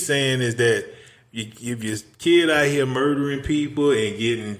saying is that if your kid out here murdering people and getting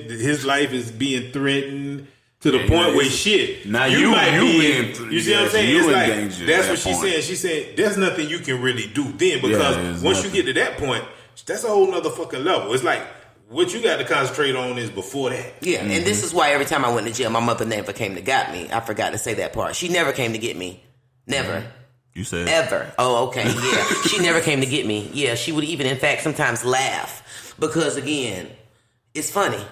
his life is being threatened to the point where shit. Now you might be. You see what I'm saying? It's like that's what she's saying. She said there's nothing you can really do then because once you get to that point, that's a whole nother fucking level. It's like what you got to concentrate on is before that. Yeah, and this is why every time I went to jail, my mother never came to got me. I forgot to say that part. She never came to get me. Never. You said ever. Oh, okay. Yeah, she never came to get me. Yeah, she would even, in fact, sometimes laugh because again. It's funny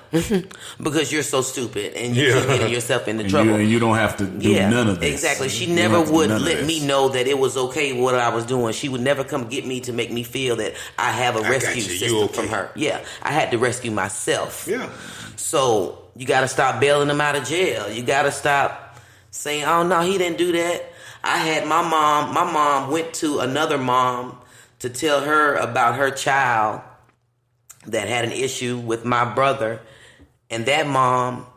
because you're so stupid and you keep getting yourself into trouble. And you don't have to do none of this. Exactly. She never would let me know that it was okay what I was doing. She would never come get me to make me feel that I have a rescue system from her. Yeah. I had to rescue myself. Yeah. So you got to stop bailing them out of jail. You got to stop saying, oh, no, he didn't do that. I had my mom went to another mom to tell her about her child that had an issue with my brother, and that mom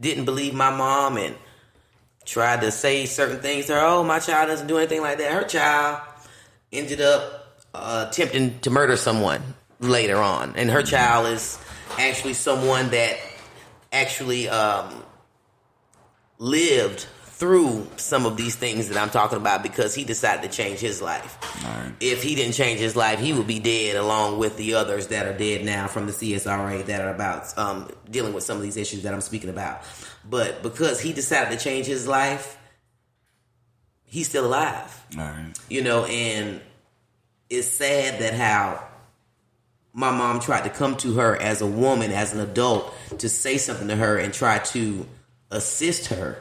didn't believe my mom and tried to say certain things to her. Oh, my child doesn't do anything like that. Her child ended up attempting to murder someone later on, and her child is actually someone that actually lived through some of these things that I'm talking about because he decided to change his life. Right. If he didn't change his life, he would be dead along with the others that are dead now from the CSRA that are about dealing with some of these issues that I'm speaking about. But because he decided to change his life, he's still alive. All right. You know, and it's sad that how my mom tried to come to her as a woman, as an adult, to say something to her and try to assist her.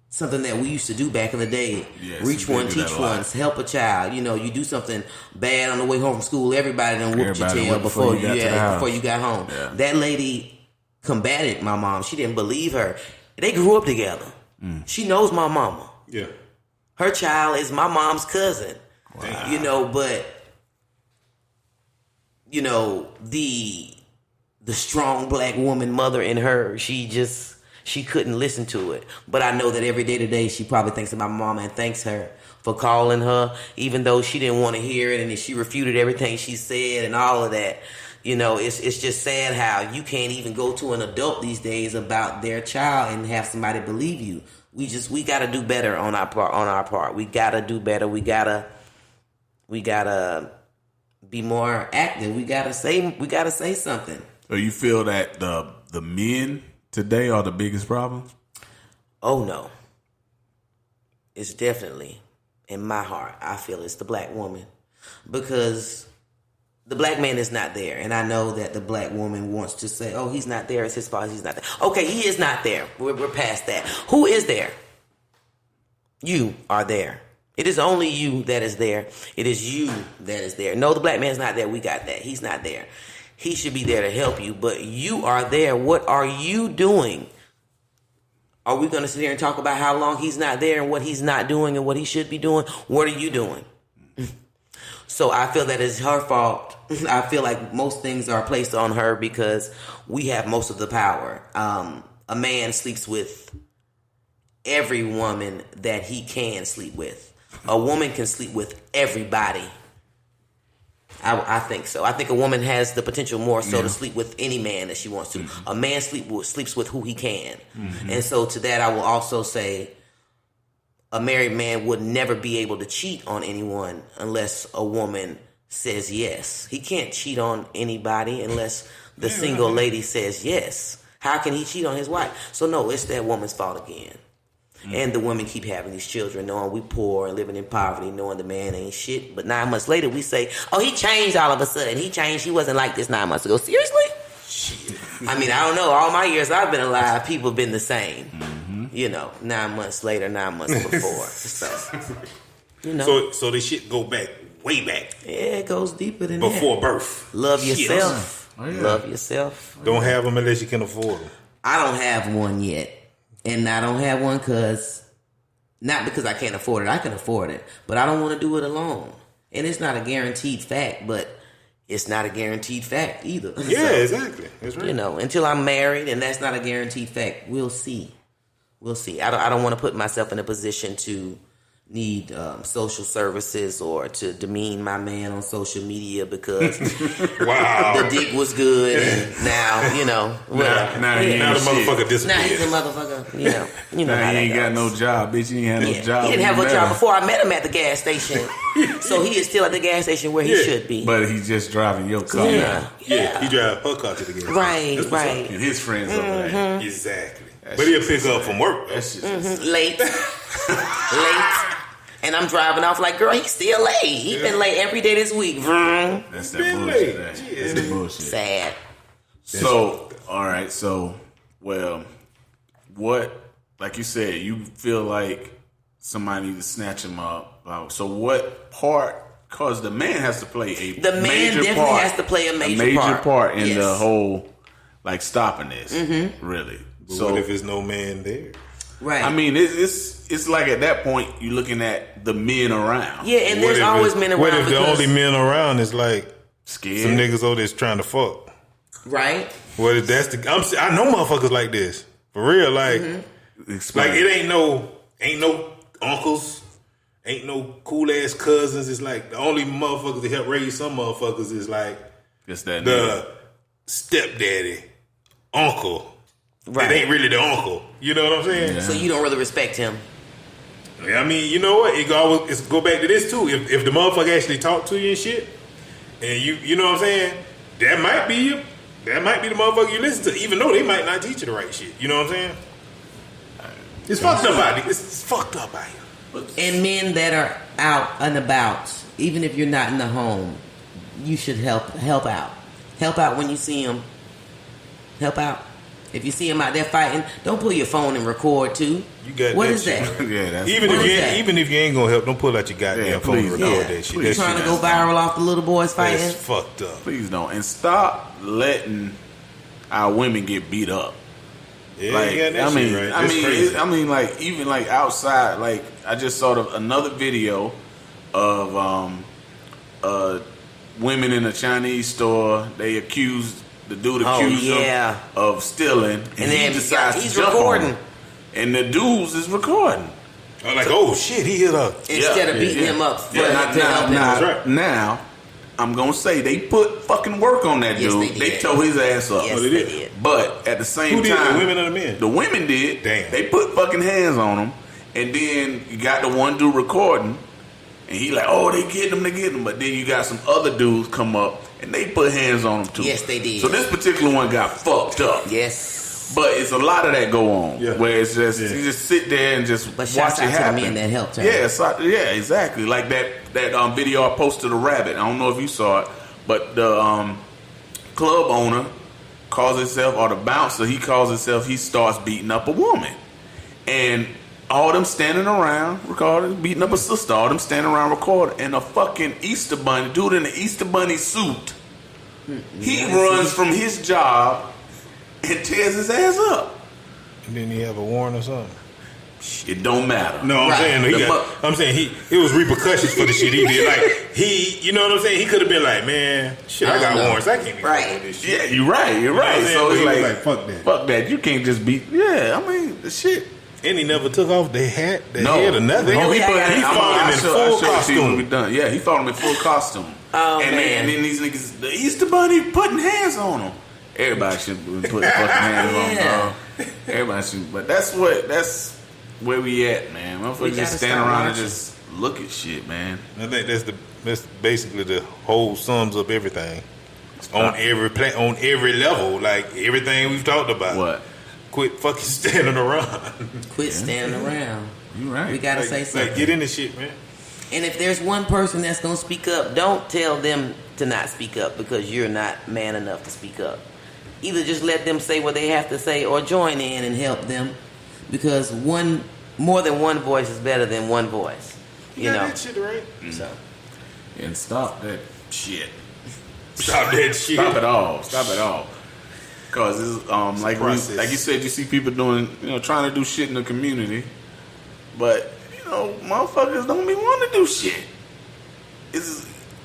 Something that we used to do back in the day. Yes, reach one, teach one, help a child. You know, you do something bad on the way home from school, everybody done whooped your tail before you got home. Yeah. That lady combated my mom. She didn't believe her. They grew up together. She knows my mama. Yeah. Her child is my mom's cousin. Wow. You know, but you know, the strong black woman mother in her, she couldn't listen to it. But I know that every day today she probably thinks about my mama and thanks her for calling her, even though she didn't want to hear it and she refuted everything she said and all of that. You know, it's just sad how you can't even go to an adult these days about their child and have somebody believe you. We got to do better on our part. We got to do better. We got to be more active. We got to say something. So you feel that the men today are the biggest problems? Oh, no. It's definitely, in my heart, I feel it's the black woman. Because the black man is not there. And I know that the black woman wants to say, oh, he's not there. It's his fault. He's not there. Okay, he is not there. We're past that. Who is there? You are there. It is only you that is there. It is you that is there. No, the black man's not there. We got that. He's not there. He should be there to help you, but you are there. What are you doing? Are we going to sit here and talk about how long he's not there and what he's not doing and what he should be doing? What are you doing? So I feel that it's her fault. I feel like most things are placed on her because we have most of the power. A man sleeps with every woman that he can sleep with. A woman can sleep with everybody. I think so. I think a woman has the potential more so to sleep with any man that she wants to. Mm-hmm. A man sleeps with who he can. Mm-hmm. And so to that I will also say a married man would never be able to cheat on anyone unless a woman says yes. He can't cheat on anybody unless the single lady says yes. How can he cheat on his wife? So no, it's that woman's fault again. And the women keep having these children, knowing we poor and living in poverty, knowing the man ain't shit. But 9 months later, we say, oh, he changed all of a sudden. He changed. He wasn't like this 9 months ago. Seriously? Shit. I mean, I don't know. All my years I've been alive, people have been the same. Mm-hmm. You know, 9 months later, 9 months before. So, you know. So the shit go back, way back. Yeah, it goes deeper than before that. Birth. Love yourself. Oh, yeah. Love yourself. Don't have them unless you can afford them. I don't have one yet. And I don't have one not because I can't afford it. I can afford it. But I don't want to do it alone. And it's not a guaranteed fact, but it's not a guaranteed fact either. Yeah, so, exactly. That's right. You know, until I'm married, and that's not a guaranteed fact, we'll see. We'll see. I don't want to put myself in a position to need social services or to demean my man on social media because the dick was good and now now the motherfucker disappeared. Now he's a motherfucker. You know now how he that ain't got no job, bitch. He ain't had no job. He didn't have a job before I met him at the gas station, so he is still at the gas station where he should be. But he's just driving your car now. Yeah, he drive her car to the gas station. Right. And his friends over there. Exactly. But he'll pick up from work. That's just Late. And I'm driving off like, girl, he's still late. He been late every day this week. That's that bullshit. That's the bullshit. Sad. So, all right. So, what, like you said, you feel like somebody needs to snatch him up. So what part, because the man has to play a The man definitely has to play a major part in the whole, like, stopping this, really. But So what if there's no man there? Right. I mean, it's like at that point you're looking at the men around. Yeah, and there's always men around. What if the only men around is like Scared. some niggas over there's trying to fuck? Right. What if that's I know motherfuckers like this for real. Like, like it ain't no uncles, ain't no cool ass cousins. It's like the only motherfuckers that help raise some motherfuckers is like the stepdaddy, uncle. Right. It ain't really the uncle. You know what I'm saying? Yeah. So you don't really respect him. I mean, you know what? It's go back to this too. If the motherfucker actually talk to you and shit, and you know what I'm saying, that might be the motherfucker you listen to, even though they might not teach you the right shit. You know what I'm saying? It's fucked up out here. It's fucked up out here. And men that are out and about, even if you're not in the home, you should help out. Help out when you see them. Help out. If you see him out there fighting, don't pull your phone and record too. You got what that is shit. that? Yeah, that's even if you ain't gonna help, don't pull out your goddamn phone and record that shit. You trying to go viral off the little boys fighting? That's fucked up. Please don't. And stop letting our women get beat up. Yeah, like, right. I mean, like even like outside. Like I just saw another video of women in a Chinese store. They accused. The dude accused him of stealing, and he decides to jump recording. on him. And the dudes is recording. I'm like, oh shit, he hit up. Instead of beating him up. Now, I'm going to say they put fucking work on that dude. They tore his ass up. Yes, they did. But at the same time. Who did, the women or the men? The women did. Damn. They put fucking hands on him. And then you got the one dude recording. And he like, oh, they getting him. But then you got some other dudes come up. And they put hands on him too. Yes, they did. So this particular one got fucked up. Yes. But it's a lot of that go on. Yeah. Where it's just, you just sit there and just watch it happen. To the men that helped her. Yeah, exactly. Like that video I posted a rabbit. I don't know if you saw it. But the club owner calls himself, or the bouncer, he starts beating up a woman. And all them standing around recording, beating up a sister, all them standing around recording, and a fucking Easter bunny, dude in the Easter bunny suit, he runs from his job and tears his ass up. And then he have a warrant or something? It don't matter. No, I'm saying it was repercussions for the shit he did. Like you know what I'm saying? He could have been like, man, shit, I got warrants. I can't be fucking with this shit. Yeah, you're right. You know So it's like, fuck that. You can't just beat. Yeah, I mean the shit. And he never took off the head or nothing. He fought him in full costume. Yeah, he fought him in full costume. Oh, and man. then these niggas, the Easter Bunny putting hands on him. Everybody should be putting fucking hands on him. Everybody should. But that's where we at, man. Motherfuckers just stand around and just look at shit, man. I think that's basically the whole sums up everything. On every level, like everything we've talked about. What? Quit fucking standing around. Quit standing around. You right. We gotta say something. Like, get in the shit, man. And if there's one person that's gonna speak up, don't tell them to not speak up because you're not man enough to speak up. Either just let them say what they have to say or join in and help them, because more than one voice is better than one voice. You know that shit, right? So, and stop that shit. Stop that shit. Stop it all. Because it's like you said, you see people doing, trying to do shit in the community, but motherfuckers don't be wanting to do shit.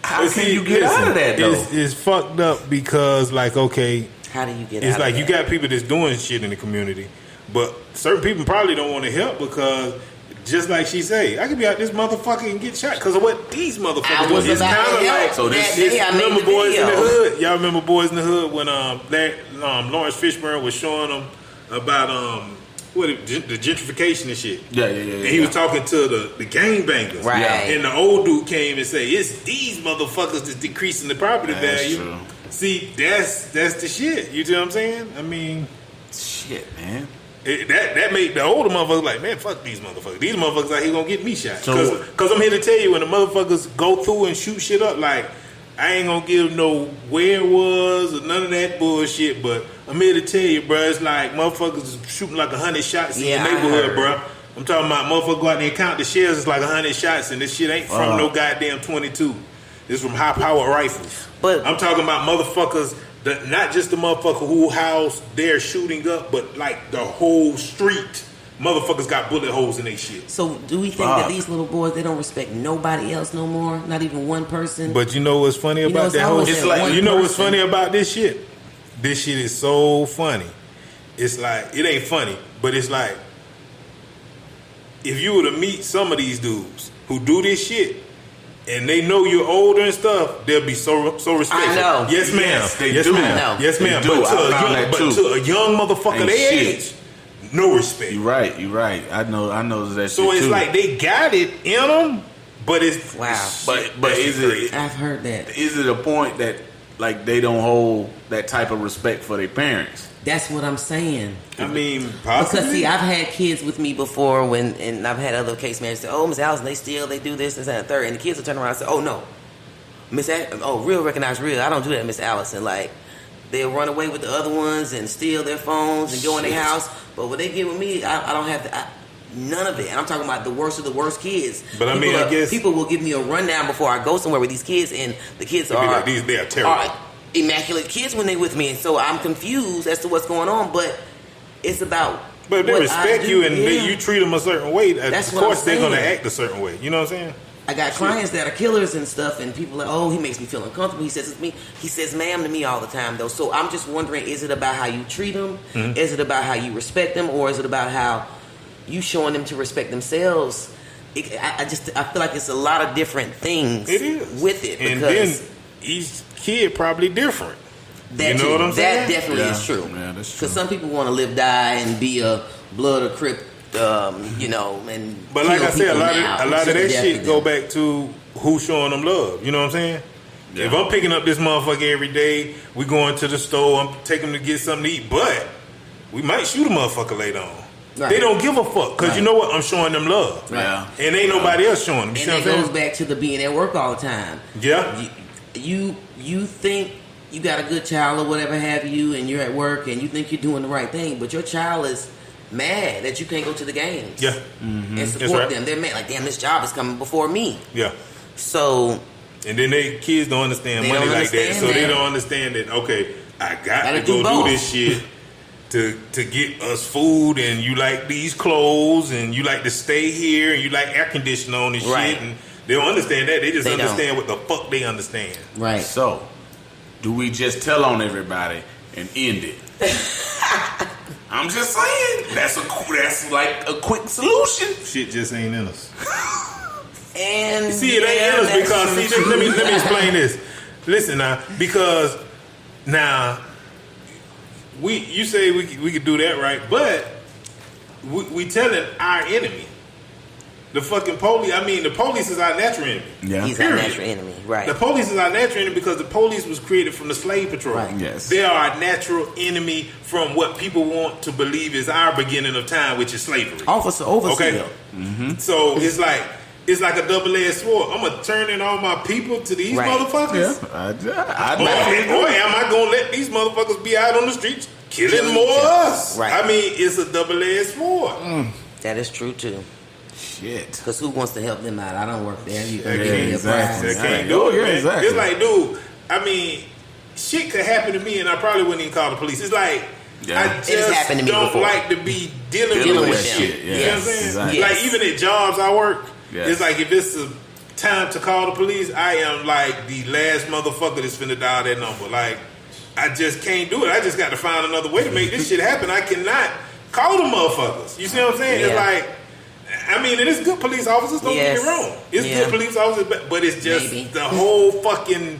How can you get out of that though? It's fucked up because, like, okay, how do you get out of that? It's like you got people that's doing shit in the community, but certain people probably don't want to help because just like she say, I could be out this motherfucker and get shot because of what these motherfuckers do. It's kind of like so this. Remember Boys in the Hood? Y'all remember Boys in the Hood when Lawrence Fishburne was showing them about the gentrification and shit. Yeah. And he was talking to the gangbangers. Right. And the old dude came and say, it's these motherfuckers that's decreasing the property value. True. See, that's the shit. You see what I'm saying? I mean, shit, man. That made the older motherfuckers like, man, fuck these motherfuckers. These motherfuckers out here gonna get me shot. Cause I'm here to tell you, when the motherfuckers go through and shoot shit up, like, I ain't gonna give no where it was or none of that bullshit, but I'm here to tell you, bro, it's like motherfuckers is shooting like 100 shots in your neighborhood, bro. I'm talking about motherfuckers go out there and count the shells, it's like 100 shots, and this shit ain't from no goddamn 22. It's from high-powered rifles. But I'm talking about motherfuckers, not just the motherfucker who house they're shooting up, but like the whole street. Motherfuckers got bullet holes in their shit. So do we think that these little boys, they don't respect nobody else no more? Not even one person? But you know what's funny about that whole... It's like, you know what's funny about this shit? This shit is so funny. It's like, it ain't funny, but it's like, if you were to meet some of these dudes who do this shit, and they know you're older and stuff, they'll be so respectful. I know. Yes, ma'am. Yes, they yes, do. ma'am. Yes, ma'am. But to a young motherfucker their age, no respect. You're right. I know that. So it's too. like they got it in them, but it's But is it? I've heard that. Is it a point that like they don't hold that type of respect for their parents? That's what I'm saying. I mean, possibly. Because see, I've had kids with me before and I've had other case managers say, "Oh, Miss Allison, they do this, and third," and the kids will turn around and say, "Oh no, real recognize real. I don't do that, Miss Allison." Like, they'll run away with the other ones and steal their phones and go in their house. But when they get with me, I don't have none of it. And I'm talking about the worst of the worst kids. But I mean, I guess people will give me a rundown before I go somewhere with these kids, and the kids are like, they are terrible. Immaculate kids when they with me, and so I'm confused as to what's going on. But it's about. But if they respect you and you treat them a certain way, That's of course they're gonna act a certain way. You know what I'm saying? I got clients that are killers and stuff, and people are like, "Oh, he makes me feel uncomfortable." He says "ma'am" to me all the time, though. So I'm just wondering: is it about how you treat them? Mm-hmm. Is it about how you respect them, or is it about how you showing them to respect themselves? I feel like it's a lot of different things. It is with it, and because then each kid probably different. That you know what I'm saying? That definitely is true. Yeah, that's true. Because some people want to live, die, and be a blood or crip. And but like I said, a lot of that shit go back to who's showing them love. You know what I'm saying? Yeah. If I'm picking up this motherfucker every day, we going to the store, I'm taking him to get something to eat, but we might shoot a motherfucker later on. Right. They don't give a fuck because you know what? I'm showing them love. Yeah. And ain't nobody else showing them. And it goes back to the being at work all the time. Yeah. You think you got a good child or whatever have you, and you're at work and you think you're doing the right thing, but your child is mad that you can't go to the games. Yeah. Mm-hmm. And support them. They're mad like, damn, this job is coming before me. Yeah. So. And then kids don't understand money like that. So they don't understand that, okay, I got to go do this shit to get us food, and you like these clothes, and you like to stay here, and you like air conditioning on this shit. And they don't understand that. They just understand what the fuck they understand. Right. So, do we just tell on everybody and end it? I'm just saying that's like a quick solution. Shit just ain't in us. And see, it ain't in us because let me explain this. Listen now, because now you say we could do that, right? But we telling our enemy. The fucking police. I mean, the police is our natural enemy. Yeah, he's our natural enemy, right? The police is our natural enemy because the police was created from the slave patrol. Right. Yes, they are our natural enemy from what people want to believe is our beginning of time, which is slavery. Officer overseer. Okay. Mm-hmm. So it's like a double-edged sword. I'm gonna turn in all my people to these motherfuckers. Yeah. Or am I gonna let these motherfuckers be out on the streets killing more of us? Right. I mean, it's a double-edged sword. That is true too. Shit. Because who wants to help them out? I don't work there. You can't do it, man. Exactly. It's like, dude, I mean, shit could happen to me and I probably wouldn't even call the police. It's like, I just don't like to be dealing with shit. You know what I'm saying? Exactly. Like, even at jobs I work, it's like, if it's a time to call the police, I am like the last motherfucker that's finna dial that number. Like, I just can't do it. I just got to find another way to make this shit happen. I cannot call the motherfuckers. You see what I'm saying? It's like, I mean, it is good police officers. Don't get me wrong. It's good police officers, but it's just the whole fucking